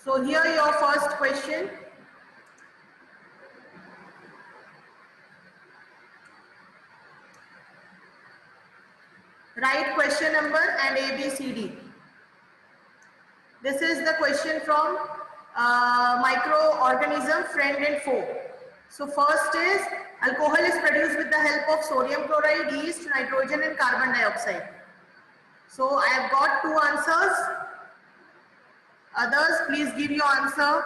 So here your first question. Write question number and A, B, C, D. This is the question from microorganism friend and foe. So first is alcohol is produced with the help of sodium chloride, yeast, nitrogen and carbon dioxide. So I have got two answers. Others, please give your answer.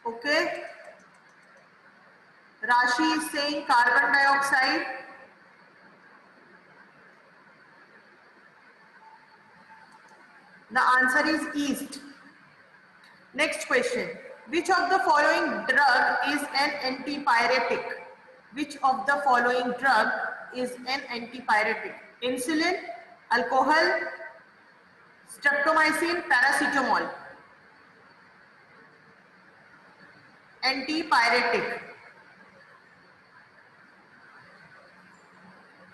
Okay. Rashi is saying carbon dioxide. The answer is yeast. Next question. Which of the following drug is an antipyretic? Which of the following drug is an antipyretic? Insulin, alcohol, streptomycin, paracetamol. Antipyretic.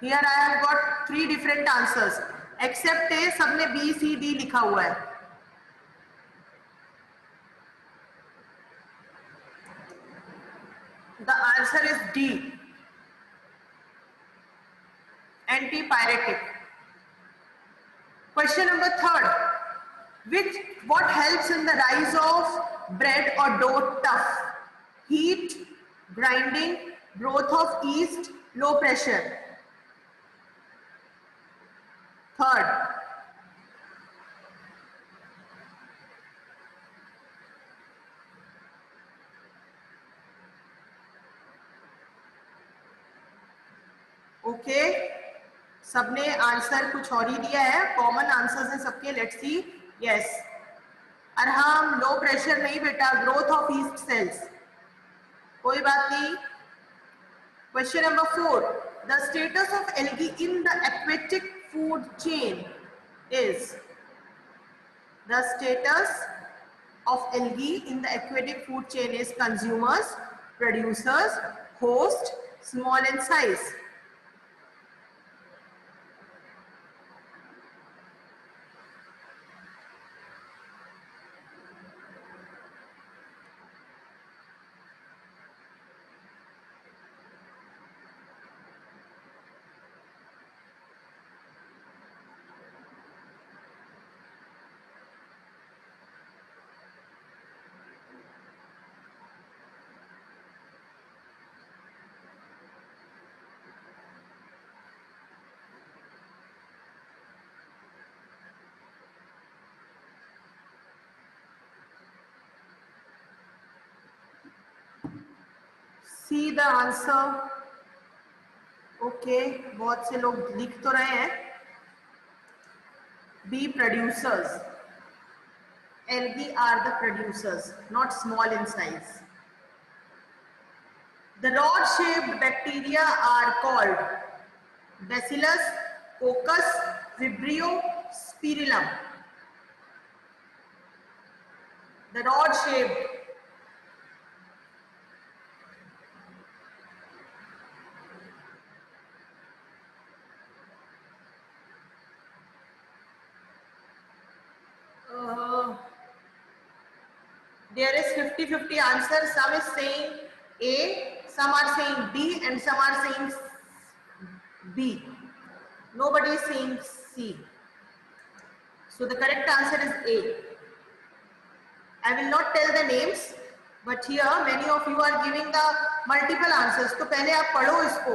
Here I have got three different answers. Except A, सबने B, C, D लिखा हुआ है. The answer is D. Antipyretic. Question number third. What helps in the rise of bread or dough tough? Heat, grinding, growth of yeast, low pressure. Third. Okay. सबने answer कुछ और ही दिया है. Common answers हैं सबके. Let's see. Yes. Arham, low pressure नहीं बेटा, ग्रोथ ऑफ ईस्ट सेल्स. कोई बात नहीं. Question number 4. The status of algae in the aquatic food chain is. The status of algae in the aquatic food chain is consumers, producers, host, small in size. See the answer. Okay, बहुत से लोग लिख तो रहे हैं. B, producers. Algae are the producers, not small in size. The rod-shaped bacteria are called Bacillus, Coccus, Vibrio, Spirillum. The rod-shaped. There is 50-50 answer. Some is saying A, some are saying B, and some are saying B. Nobody is saying C. So the correct answer is A. I will not tell the names, but here many of you are giving the multiple answers. तो पहले आप पढ़ो इसको.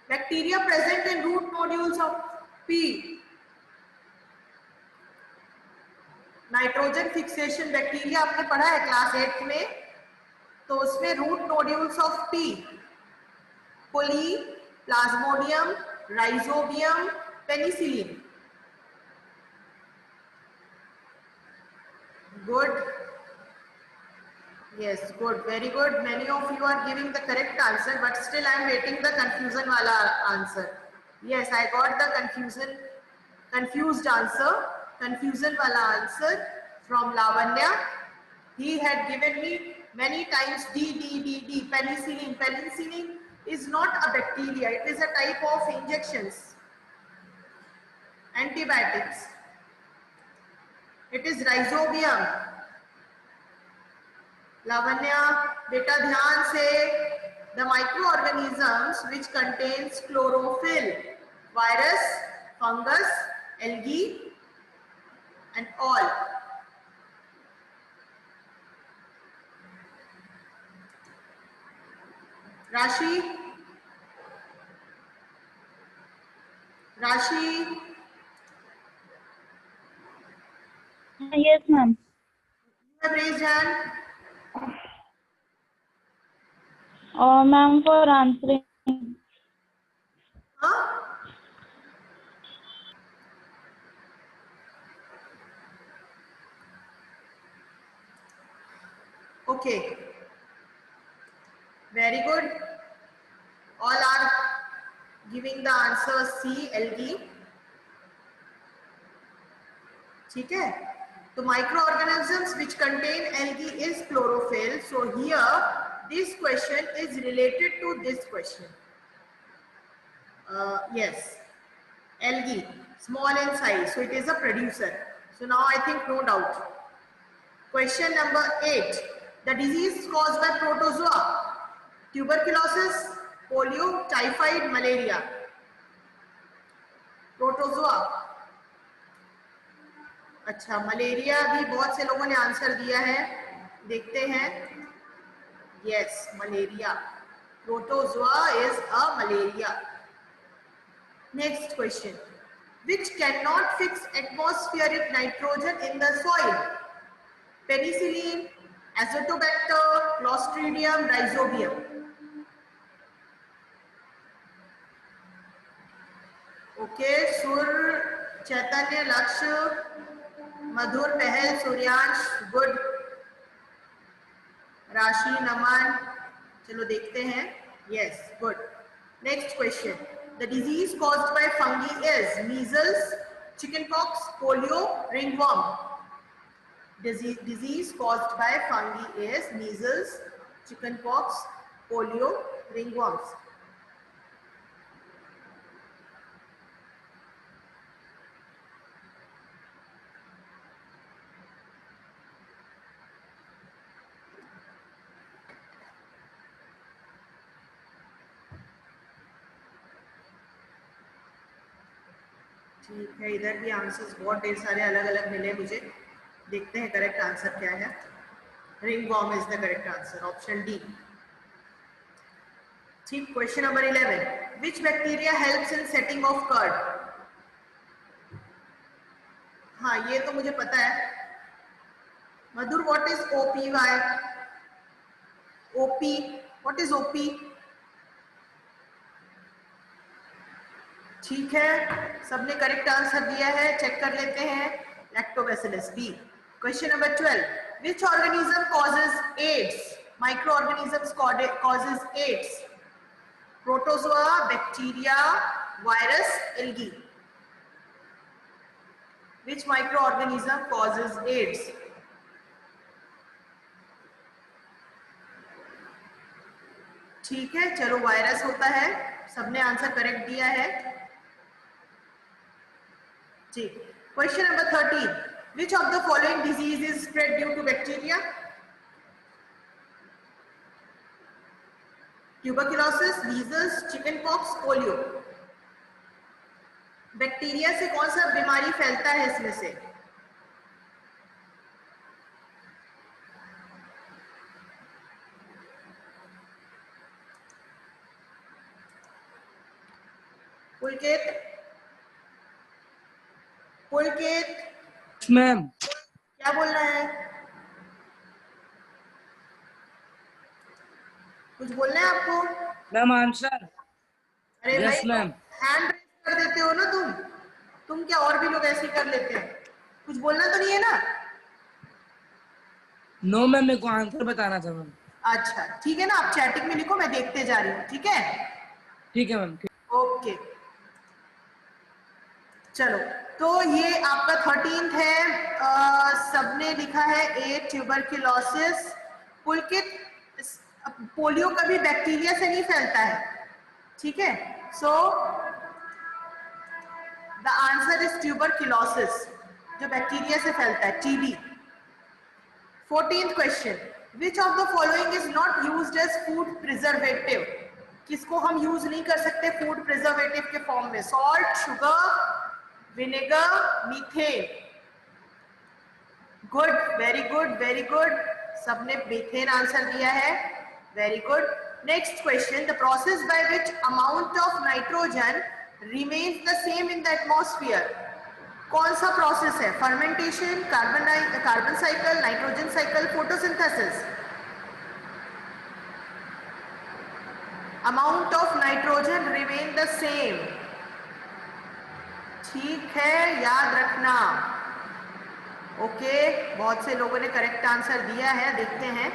Bacteria present in root nodules of P. Nitrogen fixation bacteria आपने पढ़ा है class 8 में. तो उसमें root nodules of P, coli, Plasmodium, Rhizobium, penicillin. Good. Yes, good, very good. Many of you are giving the correct answer, but still I am waiting the confusion wala answer. Yes, I got the confused answer. Confusion wala answer from Lavanya. He had given me many times D, penicillin. Penicillin is not a bacteria. It is a type of injections, antibiotics. It is rhizobium. Lavanya बेटा ध्यान से, the microorganisms which contains chlorophyll, virus, fungus, algae and all. Rashi, Yes, ma'am. you have raised hand. Ma'am, for answering. Huh? Okay. Very good. All are giving the answer C, algae. ठीक है? तो microorganisms which contain algae is chlorophyll. So here this question is related to this question. Yes, algae, small in size. So it is a producer. So now I think no doubt. Question number 8. The disease caused by protozoa: tuberculosis, polio, typhoid, malaria. Protozoa. अच्छा, malaria भी बहुत से लोगों ने answer दिया है, देखते हैं. Yes, malaria. Protozoa is a malaria. Next question. Which cannot fix atmospheric nitrogen in the soil? Penicillin, Azotobacter, Clostridium, Rhizobium. Okay, सुर, चैतन्य, लक्ष्य, मधुर, पहल, सूर्यांश, गुड. राशि, नमन. चलो देखते हैं. Yes, good. Next question. The disease caused by fungi is measles, chickenpox, polio, ringworm. Disease caused by fungi is measles, chickenpox, polio, ringworms. ठीक है, इधर भी आंसर्स बहुत ढेर सारे अलग अलग मिले मुझे. देखते हैं करेक्ट आंसर क्या है. Ringworm is the correct answer, option D. ठीक. Question number 11. Which bacteria helps in setting of curd? हाँ, ये तो मुझे पता है. Madhur, what is OPY? OP, what is OP? ठीक है, सबने करेक्ट आंसर दिया है. चेक कर लेते हैं. Lactobacillus, B. Question number 12. Which organism causes AIDS? Microorganisms causes AIDS. Protozoa, bacteria, virus, algae. Which microorganism causes AIDS? ठीक है, चलो वायरस होता है. सबने आंसर करेक्ट दिया है. ठीक. Question number 13. Which of the following disease is spread due to bacteria? Tuberculosis, measles, chickenpox, polio. Bacteria से कौन सा बीमारी फैलता है इसमें से? पुलकेत, पुलकेत मैम, क्या बोलना है? कुछ बोलना है आपको? Ma'am answer. अरे यस भाई, मैम. हैंड रेज कर देते हो ना तुम क्या और भी लोग ऐसे ही कर लेते हैं? कुछ बोलना तो नहीं है ना? नो मैम, मेरे को आंसर बताना था मैम. अच्छा, ठीक है ना, आप चैटिंग में लिखो, मैं देखते जा रही हूँ. ठीक है, ठीक है मैम. ओके. चलो, तो ये आपका 13th है. सबने लिखा है ए, ट्यूबरक्यूलोसिस. पुलकित, पोलियो कभी बैक्टीरिया से नहीं फैलता है. ठीक है, so the answer is tuberculosis, जो बैक्टीरिया से फैलता है, TB. 14th question, which of the following is not used as food preservative? किसको हम यूज नहीं कर सकते फूड प्रिजर्वेटिव के फॉर्म में? Salt, sugar, vinegar, methane. Good, very good, very good, सबने मीथेन आंसर दिया है, very good. Next question, the process by which amount of nitrogen remains the same in the atmosphere? कौन सा process है? Fermentation, carbon cycle, nitrogen cycle, photosynthesis? Amount of nitrogen remain the same, ठीक है, याद रखना। Okay, बहुत से लोगों ने करेक्ट आंसर दिया है, देखते हैं।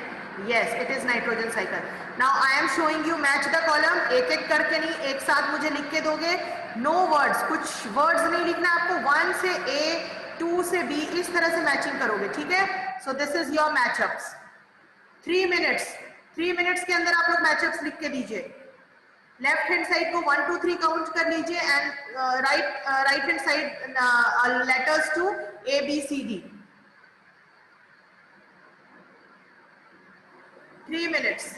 Yes, it is nitrogen cycle. Now I am showing you, match the column, एक एक करके नहीं, एक साथ मुझे लिख के दोगे। नो वर्ड्स, कुछ वर्ड्स नहीं लिखना आपको, 1 से ए, 2 से बी, इस तरह से मैचिंग करोगे, ठीक है? So this is your matchups. 3 minutes, 3 minutes के अंदर आप लोग मैचअप्स लिख के दीजिए। लेफ्ट हैंड साइड को 1 2 3 काउंट कर लीजिए and right hand side letters to A B C D. 3 minutes.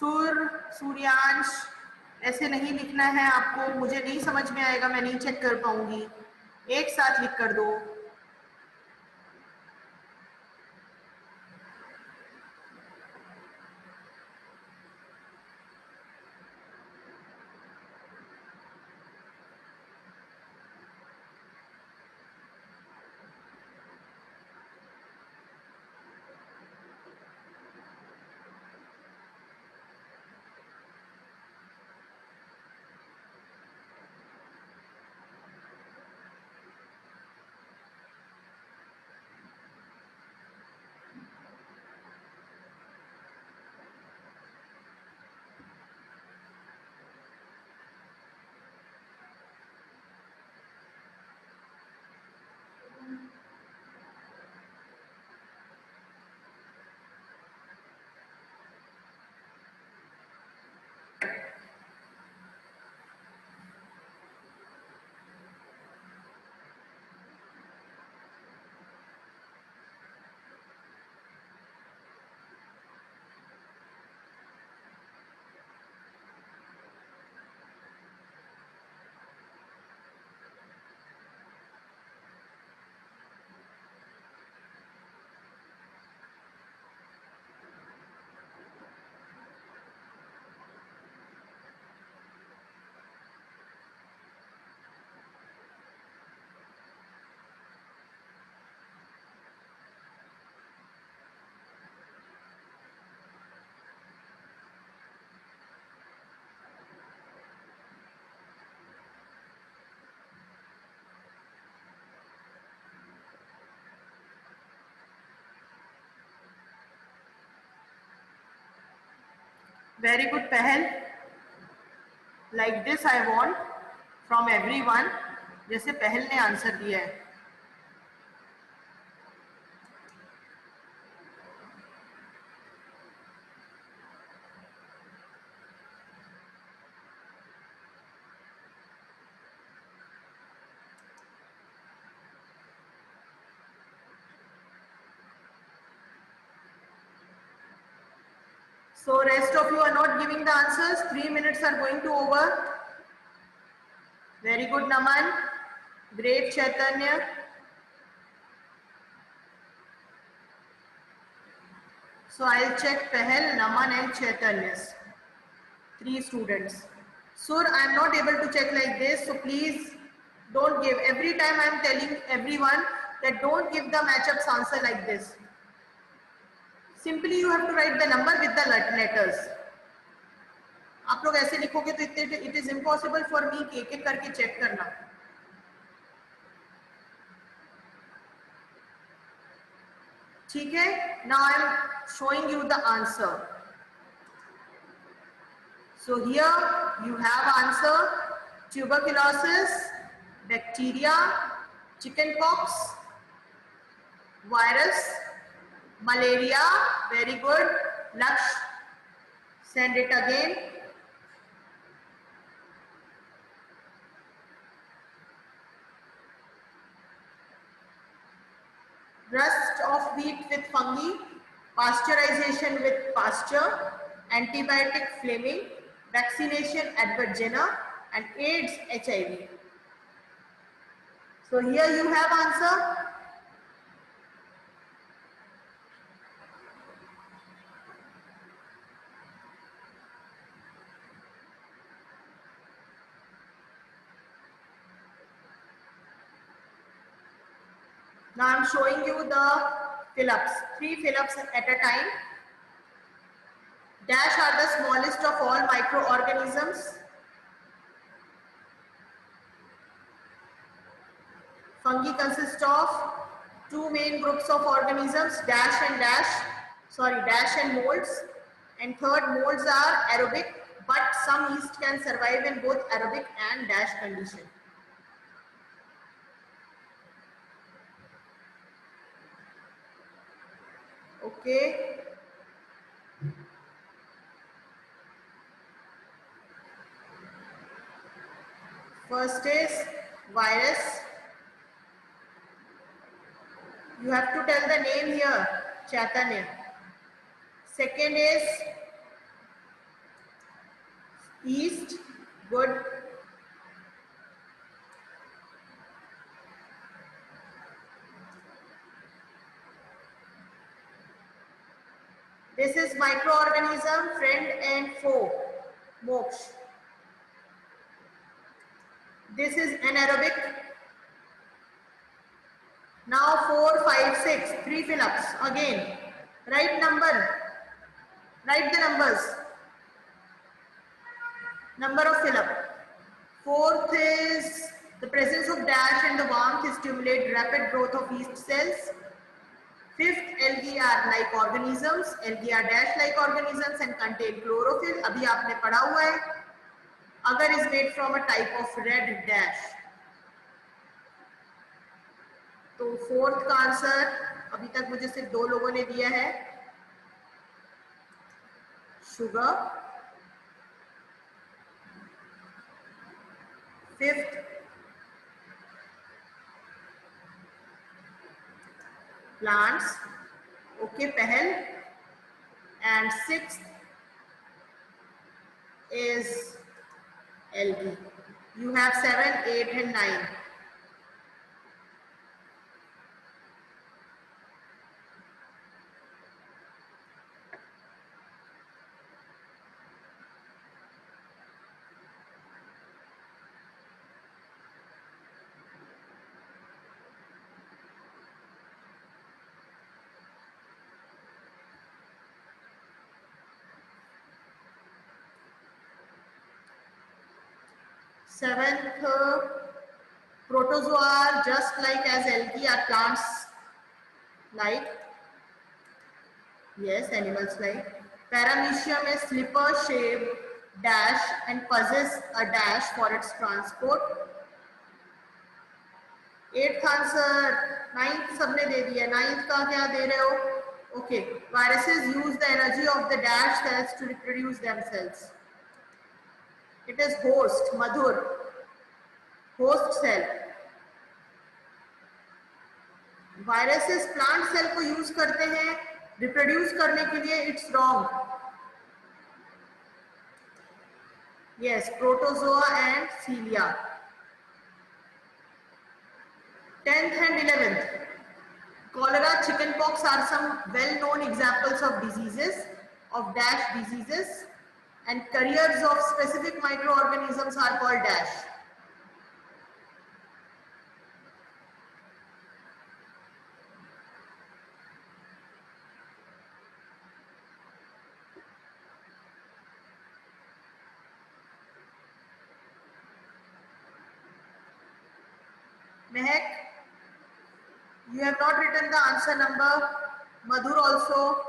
सुर, सूर्यांश, ऐसे नहीं लिखना है आपको, मुझे नहीं समझ में आएगा, मैं नहीं चेक कर पाऊंगी, एक साथ लिख कर दो। वेरी गुड पहल, like this I want from everyone, जैसे पहल ने आंसर दिया है। So rest of you are not giving the answers. 3 minutes are going to over. Very good, Naman. Great, Chaitanya. So I'll check Pahel, Naman and Chaitanya's. 3 students. Sur, I am not able to check like this. So please don't give. Every time I am telling everyone that don't give the matchups answer like this. Simply you have to write the number with the letters. आप लोग ऐसे लिखोगे तो इतने it is impossible for me कि एक एक करके चेक करना. ठीक है. Now I am showing you the answer. So here you have answer: tuberculosis, bacteria, chickenpox, virus, malaria. Very good. Laksh, send it again. Rust of wheat with fungi, pasteurization with pasture, antibiotic flaming, vaccination Edward Jenner, and AIDS HIV. So here you have answer. Now I am showing you the fill-ups, 3 fill-ups at a time. Dash are the smallest of all microorganisms. Fungi consist of 2 main groups of organisms, dash and molds. And third, molds are aerobic, but some yeast can survive in both aerobic and dash condition. Okay. First is virus. You have to tell the name here, Chaitanya. Second is yeast. Good. This is microorganism, friend and foe, Moksh. This is anaerobic. Now 4, 5, 6, 3 fill-ups. Again, write number. Write the numbers. Number of fill-up. Fourth is the presence of dash and the warmth stimulate rapid growth of yeast cells. Fifth, algae are like organisms. Algae are dash-like organisms and contain chlorophyll. अभी आपने पढ़ा हुआ है. Agar is made from a type of red dash. तो fourth का answer अभी तक मुझे सिर्फ 2 लोगों ने दिया है. Sugar. Fifth, plants. Okay, Pehel. And sixth is algae. You have 7, 8 and 9. Seventh, protozoa are just like as algae are plants like. Yes, animals like. Paramecium is slipper shaped dash and possess a dash for its transport. Eighth answer, ninth सबने दे दिया. Ninth का क्या दे रहे हो? Okay, viruses use the energy of the dash cells to reproduce themselves. It is host, Madhur, host cell. Viruses plant cell को use करते हैं reproduce करने के लिए. It's wrong. Yes, protozoa and cilia. 10th and 11th. Cholera, chickenpox are some well-known examples of diseases, of dash diseases, and carriers of specific microorganisms are called dash. Mehak, you have not written the answer number. Madhur also.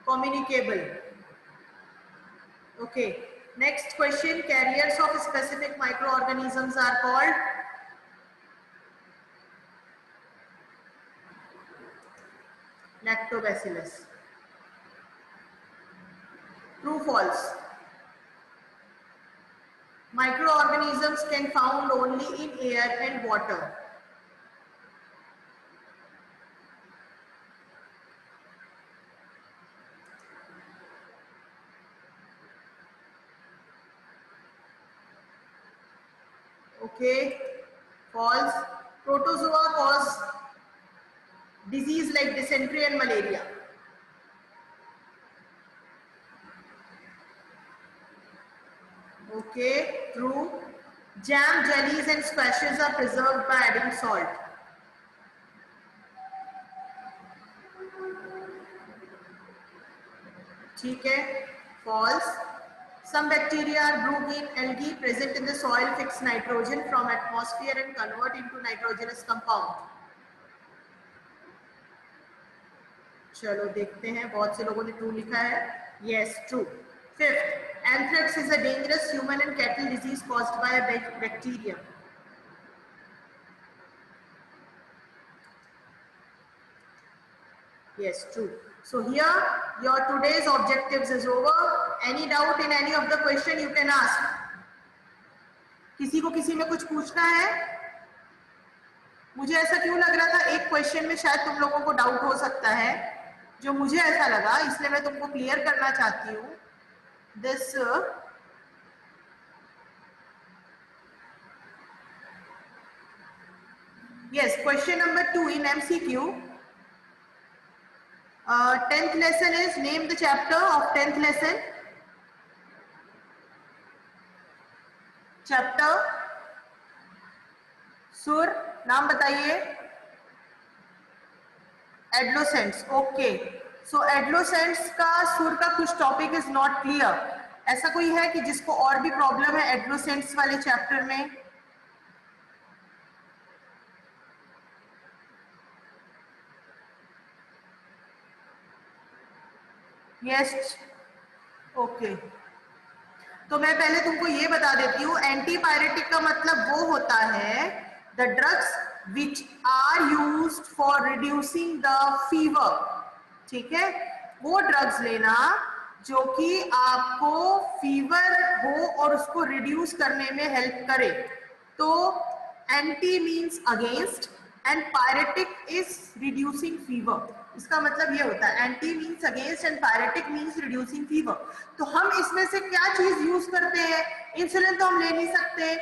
Communicable. Okay. Next question. Carriers of specific microorganisms are called lactobacillus. True, false? Microorganisms can found only in air and water. Okay, false. Protozoa cause disease like dysentery and malaria. Okay, true. Jam, jellies and squashes are preserved by adding salt. ठीक है, false. Some bacteria are brewed in algae present in the soil, fix nitrogen from atmosphere and convert into nitrogenous compound. चलो देखते हैं, बहुत से लोगों ने true लिखा है. Yes, true. Fifth, anthrax is a dangerous human and cattle disease caused by a bacterium. Yes, true. So here your today's objectives is over. Any doubt in any of the question you can ask. किसी को किसी में कुछ पूछना है? मुझे ऐसा क्यों लग रहा था एक क्वेश्चन में शायद तुम लोगों को डाउट हो सकता है, जो मुझे ऐसा लगा, इसलिए मैं तुमको क्लियर करना चाहती हूँ. This yes, question number 2 in MCQ. 10th lesson is, name the chapter of 10th lesson. Chapter सुर, नाम बताइए. एडलोसेंट्स. ओके, सो एडलोसेंट्स का सुर का कुछ टॉपिक इज नॉट क्लियर. ऐसा कोई है कि जिसको और भी प्रॉब्लम है एडलोसेंट्स वाले चैप्टर में? Yes, okay. तो मैं पहले तुमको ये बता देती हूँ, एंटीपायरेटिक का मतलब वो होता है the drugs which are used for reducing the fever. ठीक है, वो ड्रग्स लेना जो कि आपको फीवर हो और उसको रिड्यूस करने में हेल्प करे. तो anti means against and pyretic is reducing fever. इसका मतलब ये होता है anti means against and pyretic means reducing fever. तो हम इसमें से क्या चीज यूज करते हैं? इंसुलिन तो हम ले नहीं सकते,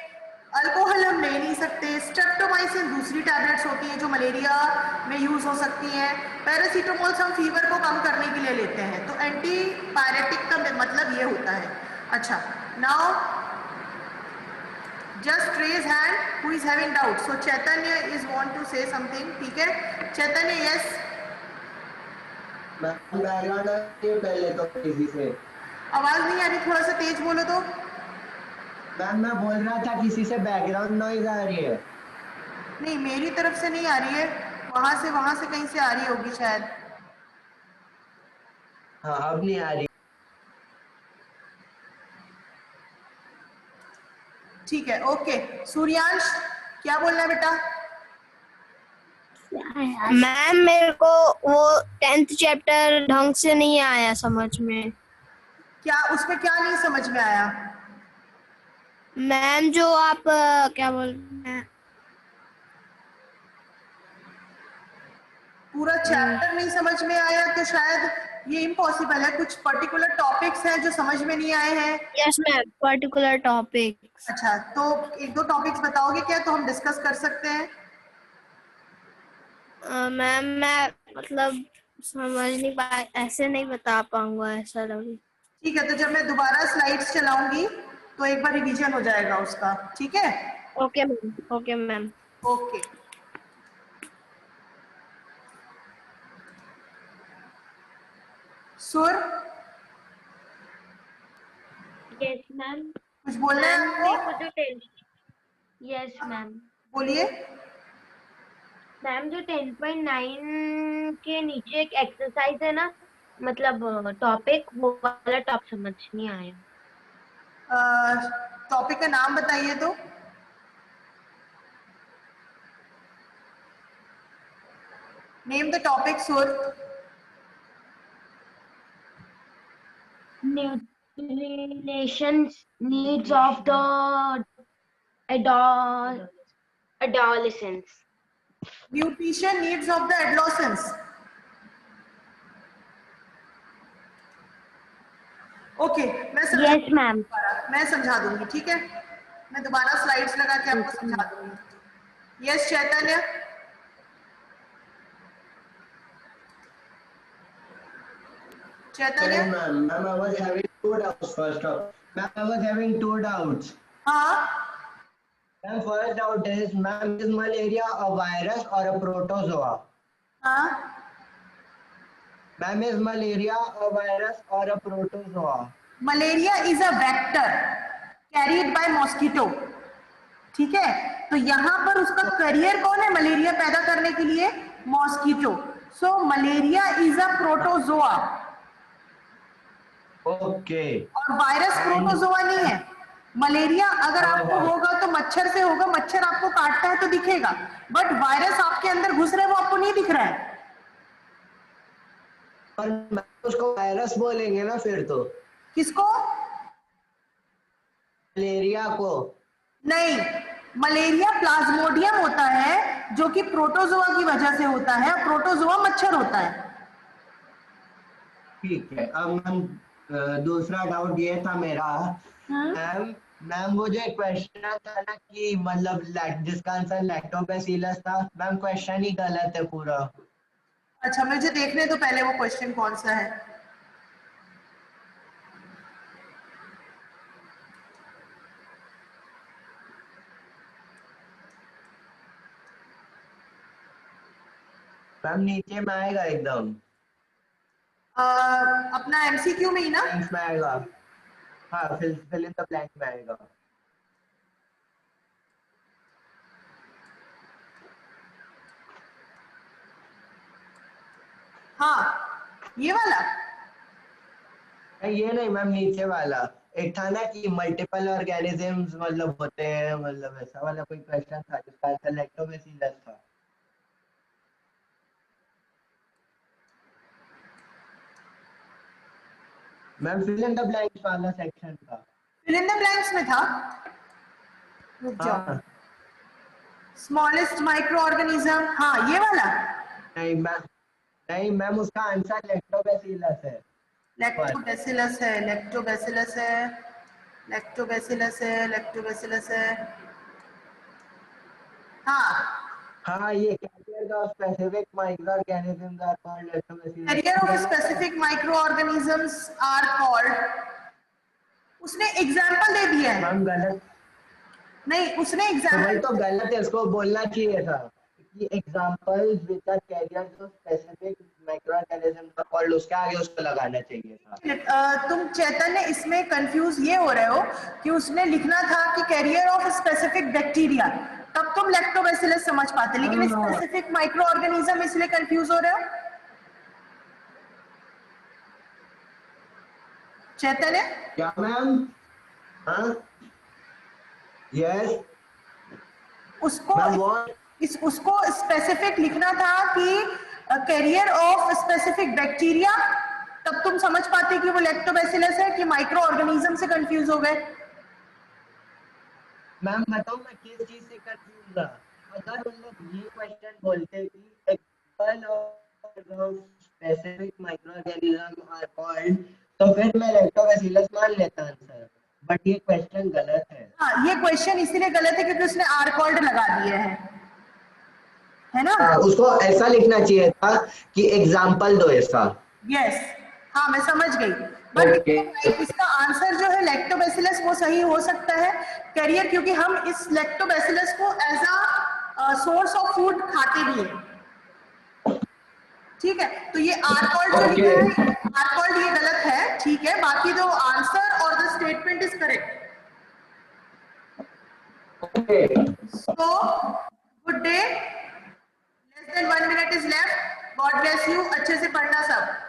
अल्कोहल हम ले नहीं सकते, स्ट्रेप्टोमाइसिन दूसरी टैबलेट्स होती हैं जो मलेरिया में यूज हो सकती हैं, पैरासीटामोल हम फीवर को कम करने के लिए लेते हैं. तो एंटी पायरेटिक का मतलब ये होता है. अच्छा, now just raise hand who is having doubt. So Chaitanya is want to say something. ठीक है, चैतन्य. यस, पहले तो किसी से आवाज नहीं आ रही, थोड़ा सा तेज बोलो. तो मैम मैं बोल रहा था किसी से बैकग्राउंड नॉइज आ रही है. नहीं, मेरी तरफ से नहीं आ रही है, वहां से कहीं से आ रही होगी शायद. हाँ, अब नहीं आ रही. ठीक है, ओके. सूर्यांश, क्या बोलना है बेटा? मैम मेरे को वो 10th चैप्टर ढंग से नहीं आया समझ में. क्या उसमें क्या नहीं समझ में आया? मैम जो आप क्या बोल रहे हैं, पूरा चैप्टर नहीं समझ में आया तो शायद ये इम्पॉसिबल है. कुछ पर्टिकुलर टॉपिक्स हैं जो समझ में नहीं आए हैं. Yes ma'am, particular topic. अच्छा, तो एक दो टॉपिक्स बताओगे क्या, तो हम डिस्कस कर सकते हैं. मैम मैं मतलब समझ नहीं पा, ऐसे नहीं बता पाऊंगा ऐसा लगे. ठीक है, तो जब मैं दोबारा स्लाइड्स चलाऊंगी तो एक बार रिवीजन हो जाएगा उसका. ठीक है, okay ma'am. Okay ma'am. Okay. सुर, यस मैम। कुछ बोलना है मैम आपको? मेरे को जो 10 यस मैम। बोलिए। मैम जो 10.9 के नीचे एक एक्सरसाइज है ना, मतलब टॉपिक, वो वाला टॉप समझ नहीं आया। टॉपिक का नाम बताइए तो। नेम द टॉपिक सुर। Nutrition needs of the adolescents. Nutrition needs of the adolescence. Okay, Yes ma'am. मैं समझा दूंगी, ठीक है। मैं दोबारा स्लाइड्स लगा के आपको समझा दूंगी। Yes Chaitanya. Chaitanya. Ma'am, I was having two doubts first off. Ma'am, I was having two doubts. हाँ, Ma'am, first doubt is, ma'am, is malaria a virus or a protozoa? हाँ, Ma'am, is malaria a virus or a protozoa? Malaria is a vector carried bye mosquito, ठीक है। तो यहाँ पर उसका career कौन है मलेरिया पैदा करने के लिए? Mosquito. So malaria is a protozoa. Okay. और वायरस प्रोटोजोआ नहीं है। मलेरिया अगर आपको होगा तो मच्छर से होगा, मच्छर आपको काटता है तो दिखेगा, बट वायरस आपके अंदर घुस रहे वो आपको नहीं दिख रहा है। पर मैम उसको वायरस बोलेंगे ना फिर तो। किसको? मलेरिया को। नहीं, मलेरिया प्लाज्मोडियम होता है जो कि प्रोटोजोआ की वजह से होता है, प्रोटोजोआ मच्छर होता है। ठीक है। अब मैम दूसरा डाउट ये था मेरा, मैम वो जो क्वेश्चन था ना कि मतलब जिसका आंसर लैक्टोबैसिलस था, मैम क्वेश्चन ही गलत है पूरा। अच्छा, मुझे देखने तो पहले वो क्वेश्चन कौन सा है। मैम नीचे में आएगा एकदम, अपना एमसीक्यू में ही ना? ब्लैंक्स में आएगा। हाँ, फिल इन द ब्लैंक में आएगा। हाँ, ये वाला। ये नहीं मैम, नीचे वाला एक था ना कि मल्टीपल ऑर्गेनिजम्स मतलब होते हैं, मतलब ऐसा वाला कोई क्वेश्चन था जिसका आंसर लैक्टोबैसिलस था। Ma'am fill in the blanks वाला सेक्शन था। फिल इन द ब्लैंक्स में था। रुक जाओ। हाँ। स्मॉलेस्ट माइक्रो ऑर्गेनिज्म, हाँ ये वाला। नहीं मैम उसका आंसर लैक्टोबैसिलस है। लैक्टोबैसिलस है, लैक्टोबैसिलस है, लैक्टोबैसिलस है, लैक्टोबैसिलस है। हाँ, हाँ ये carrier of specific microorganisms are called Lactobacillus. Carrier of specific microorganisms are called. उसने एग्जांपल दे दिया है। मैम गलत नहीं, उसने तो एग्जांपल वही तो गलत है, उसको बोलना चाहिए था कि examples which are carriers of specific microorganisms are called, उसके आगे उसको लगाना चाहिए था। तुम चैतन्य इसमें कंफ्यूज ये हो रहे हो कि उसने लिखना था कि कैरियर ऑफ स्पेसिफिक बैक्टीरिया, तब तुम लैक्टोबैसिलस समझ पाते, लेकिन स्पेसिफिक माइक्रो ऑर्गेनिज्म इसलिए कंफ्यूज हो रहे हो। चैतन्य क्या मैम? हाँ यस उसको स्पेसिफिक लिखना था कि कैरियर ऑफ स्पेसिफिक बैक्टीरिया, तब तुम समझ पाते कि वो लैक्टोबैसिलस है, कि माइक्रो ऑर्गेनिज्म से कंफ्यूज हो गए। मैम बताओ मैं किस चीज से कंफ्यूज था। अगर उन लोग ये क्वेश्चन बोलते कि expert of specific microorganism are called, तो फिर मैं लैक्टोबैसिलस मान लेता आंसर, बट ये क्वेश्चन गलत है। हाँ, ये क्वेश्चन इसीलिए गलत है क्योंकि उसने आर कॉल्ड लगा दिया है ना। उसको ऐसा लिखना चाहिए था कि एग्जांपल दो ऐसा। यस, हाँ मैं समझ गई, बट इसका आंसर जो है लैक्टोबैसिलस वो सही हो सकता है कैरियर, क्योंकि हम इस लैक्टोबैसिलस को as a source of food खाते भी हैं। ठीक है, तो ये आर कॉल्ड जो लिखा है, मार्कोल्ड ये गलत है, ठीक है, बाकी जो आंसर और the statement is correct. Okay. So, good day. Less than 1 minute is left. God bless you. अच्छे से पढ़ना सब.